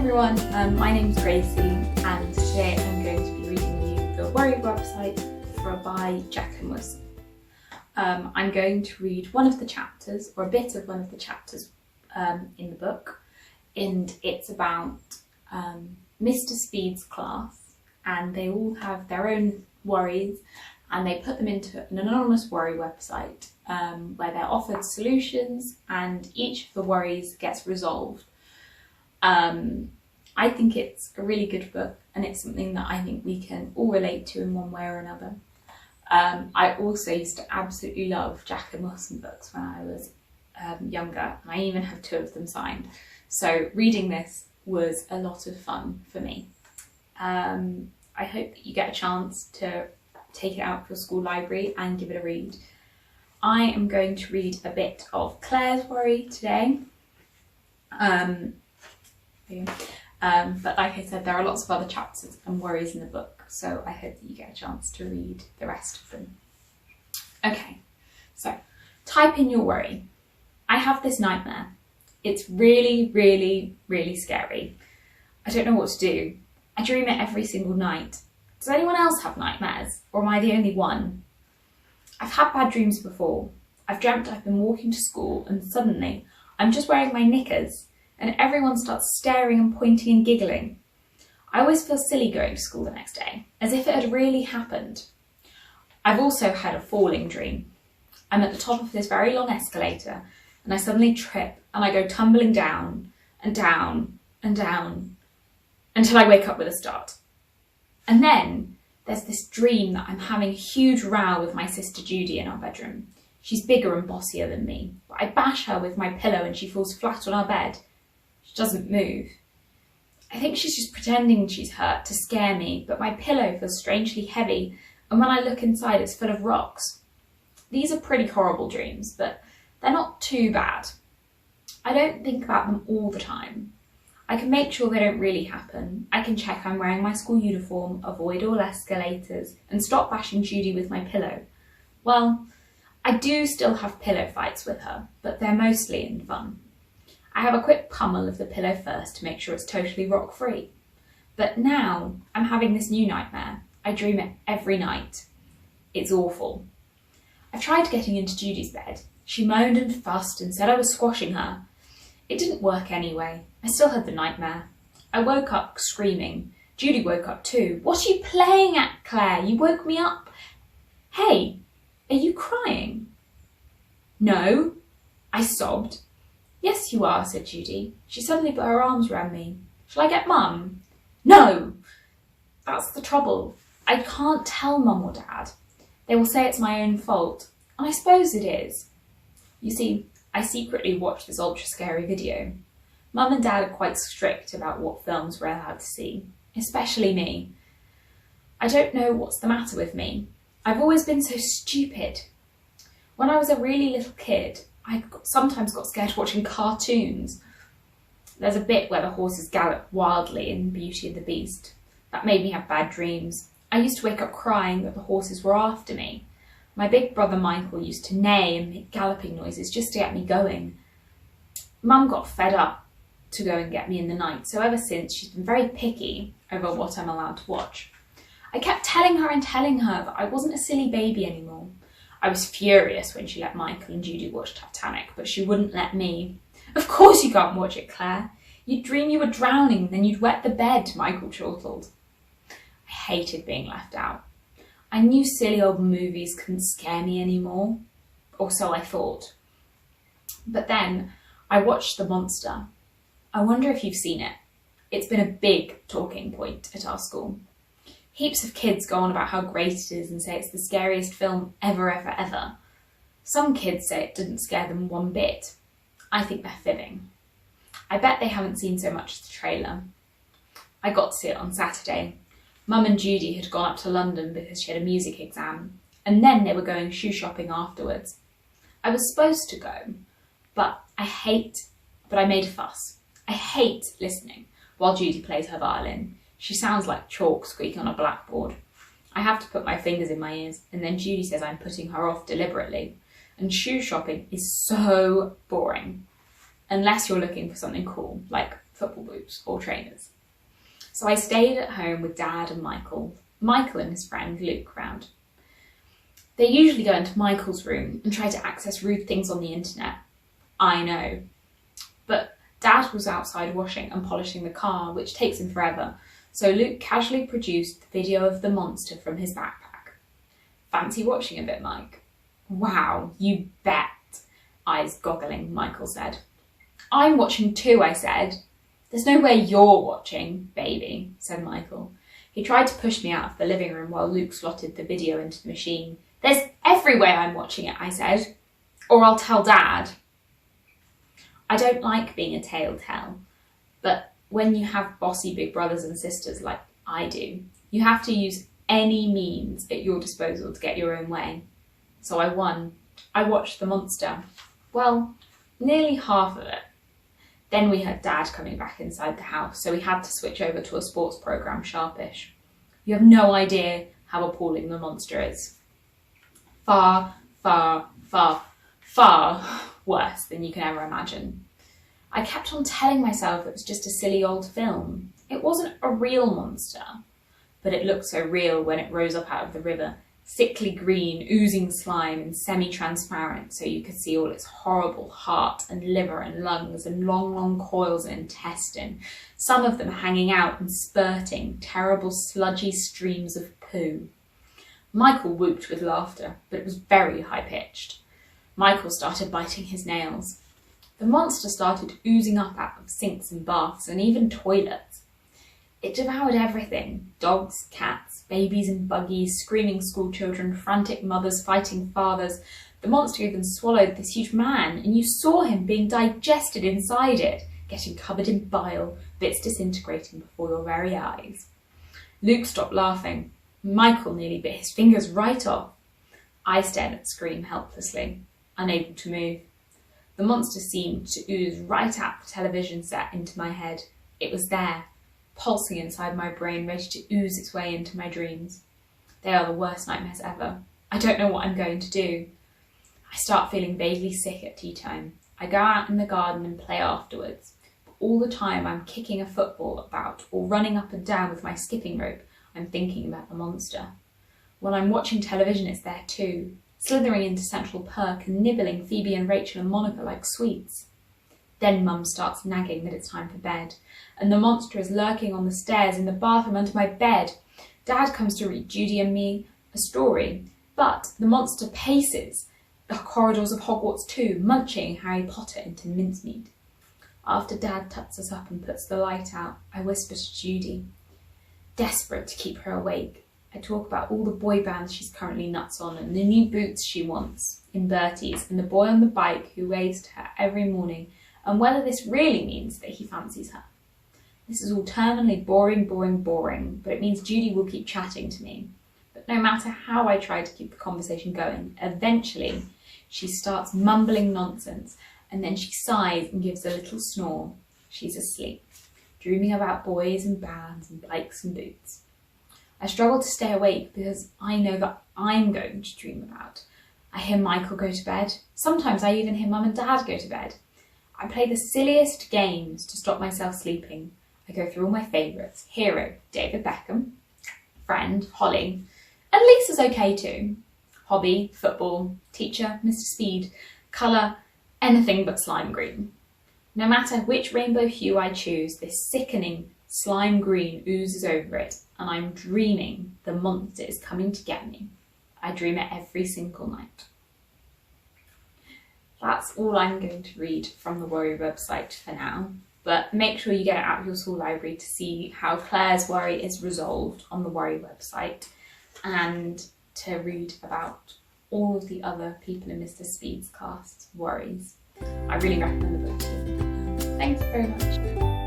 everyone, my name's Gracie and today I'm going to be reading you the Worry website by Jacqueline. I'm going to read one of the chapters, or a bit of one of the chapters in the book, and it's about Mr. Speed's class, and they all have their own worries and they put them into an anonymous worry website where they're offered solutions and each of the worries gets resolved. I think it's a really good book and it's something that I think we can all relate to in one way or another. I also used to absolutely love Jacqueline Wilson books when I was younger, and I even have 2 of them signed. So reading this was a lot of fun for me. I hope that you get a chance to take it out for your school library and give it a read. I am going to read a bit of Claire's worry today. But like I said, there are lots of other chapters and worries in the book, so I hope that you get a chance to read the rest of them. Okay, so type in your worry. I have this nightmare. It's really, really, really scary. I don't know what to do. I dream it every single night. Does anyone else have nightmares, or am I the only one? I've had bad dreams before. I've dreamt I've been walking to school and suddenly I'm just wearing my knickers and everyone starts staring and pointing and giggling. I always feel silly going to school the next day, as if it had really happened. I've also had a falling dream. I'm at the top of this very long escalator and I suddenly trip and I go tumbling down and down and down until I wake up with a start. And then there's this dream that I'm having a huge row with my sister Judy in our bedroom. She's bigger and bossier than me, but I bash her with my pillow and she falls flat on our bed. She doesn't move. I think she's just pretending she's hurt to scare me, but my pillow feels strangely heavy, and when I look inside it's full of rocks. These are pretty horrible dreams, but they're not too bad. I don't think about them all the time. I can make sure they don't really happen. I can check I'm wearing my school uniform, avoid all escalators, and stop bashing Judy with my pillow. Well, I do still have pillow fights with her, but they're mostly in fun. I have a quick pummel of the pillow first to make sure it's totally rock-free. But now I'm having this new nightmare. I dream it every night. It's awful. I've tried getting into Judy's bed. She moaned and fussed and said I was squashing her. It didn't work anyway. I still had the nightmare. I woke up screaming. Judy woke up too. What are you playing at, Claire? You woke me up. Hey, are you crying? No, I sobbed. Yes, you are, said Judy. She suddenly put her arms around me. Shall I get Mum? No! That's the trouble. I can't tell Mum or Dad. They will say it's my own fault, and I suppose it is. You see, I secretly watched this ultra scary video. Mum and Dad are quite strict about what films we're allowed to see, especially me. I don't know what's the matter with me. I've always been so stupid. When I was a really little kid, I sometimes got scared watching cartoons. There's a bit where the horses gallop wildly in Beauty and the Beast. That made me have bad dreams. I used to wake up crying that the horses were after me. My big brother Michael used to neigh and make galloping noises just to get me going. Mum got fed up to go and get me in the night, so ever since she's been very picky over what I'm allowed to watch. I kept telling her that I wasn't a silly baby anymore. I was furious when she let Michael and Judy watch Titanic, but she wouldn't let me. Of course you can't watch it, Claire. You'd dream you were drowning, then you'd wet the bed, Michael chortled. I hated being left out. I knew silly old movies couldn't scare me anymore, or so I thought. But then I watched The Monster. I wonder if you've seen it. It's been a big talking point at our school. Heaps of kids go on about how great it is and say it's the scariest film ever, ever, ever. Some kids say it didn't scare them one bit. I think they're fibbing. I bet they haven't seen so much as the trailer. I got to see it on Saturday. Mum and Judy had gone up to London because she had a music exam, and then they were going shoe shopping afterwards. I was supposed to go, but I made a fuss. I hate listening while Judy plays her violin. She sounds like chalk squeaking on a blackboard. I have to put my fingers in my ears, and then Judy says I'm putting her off deliberately. And shoe shopping is so boring. Unless you're looking for something cool, like football boots or trainers. So I stayed at home with Dad and Michael and his friend Luke round. They usually go into Michael's room and try to access rude things on the internet. I know. But Dad was outside washing and polishing the car, which takes him forever, so Luke casually produced the video of the monster from his backpack. Fancy watching a bit, Mike? Wow, you bet, eyes goggling, Michael said. I'm watching too, I said. There's no way you're watching, baby, said Michael. He tried to push me out of the living room while Luke slotted the video into the machine. There's every way I'm watching it, I said. Or I'll tell Dad. I don't like being a tale-tale, but when you have bossy big brothers and sisters like I do, you have to use any means at your disposal to get your own way. So I won. I watched the monster. Well, nearly half of it. Then we heard Dad coming back inside the house, so we had to switch over to a sports programme sharpish. You have no idea how appalling the monster is. Far, far, far, far worse than you can ever imagine. I kept on telling myself it was just a silly old film. It wasn't a real monster, but it looked so real when it rose up out of the river, sickly green, oozing slime and semi-transparent, so you could see all its horrible heart and liver and lungs and long, long coils of intestine, some of them hanging out and spurting terrible sludgy streams of poo. Michael whooped with laughter, but it was very high-pitched. Michael started biting his nails. The monster started oozing up out of sinks and baths and even toilets. It devoured everything: dogs, cats, babies in buggies, screaming school children, frantic mothers fighting fathers. The monster even swallowed this huge man, and you saw him being digested inside it, getting covered in bile, bits disintegrating before your very eyes. Luke stopped laughing. Michael nearly bit his fingers right off. I stared at the screen helplessly, unable to move. The monster seemed to ooze right at the television set into my head. It was there, pulsing inside my brain, ready to ooze its way into my dreams. They are the worst nightmares ever. I don't know what I'm going to do. I start feeling vaguely sick at tea time. I go out in the garden and play afterwards. But all the time I'm kicking a football about or running up and down with my skipping rope, I'm thinking about the monster. When I'm watching television, it's there too, slithering into Central Perk and nibbling Phoebe and Rachel and Monica like sweets. Then Mum starts nagging that it's time for bed, and the monster is lurking on the stairs in the bathroom under my bed. Dad comes to read Judy and me a story, but the monster paces the corridors of Hogwarts too, munching Harry Potter into mincemeat. After Dad tucks us up and puts the light out, I whisper to Judy. Desperate to keep her awake, I talk about all the boy bands she's currently nuts on and the new boots she wants in Bertie's and the boy on the bike who waves to her every morning, and whether this really means that he fancies her. This is all terminally boring, but it means Judy will keep chatting to me. But no matter how I try to keep the conversation going, eventually she starts mumbling nonsense, and then she sighs and gives a little snore. She's asleep, dreaming about boys and bands and bikes and boots. I struggle to stay awake because I know that I'm going to dream about. I hear Michael go to bed. Sometimes I even hear Mum and Dad go to bed. I play the silliest games to stop myself sleeping. I go through all my favourites. Hero, David Beckham. Friend, Holly. And Lisa's okay too. Hobby, football. Teacher, Mr. Speed. Colour, anything but slime green. No matter which rainbow hue I choose, this sickening slime green oozes over it, and I'm dreaming the monster is coming to get me. I dream it every single night. That's all I'm going to read from the Worry website for now, but make sure you get it out of your school library to see how Claire's worry is resolved on the Worry website, and to read about all of the other people in Mr. Speed's cast's worries. I really recommend the book to you. Thanks very much.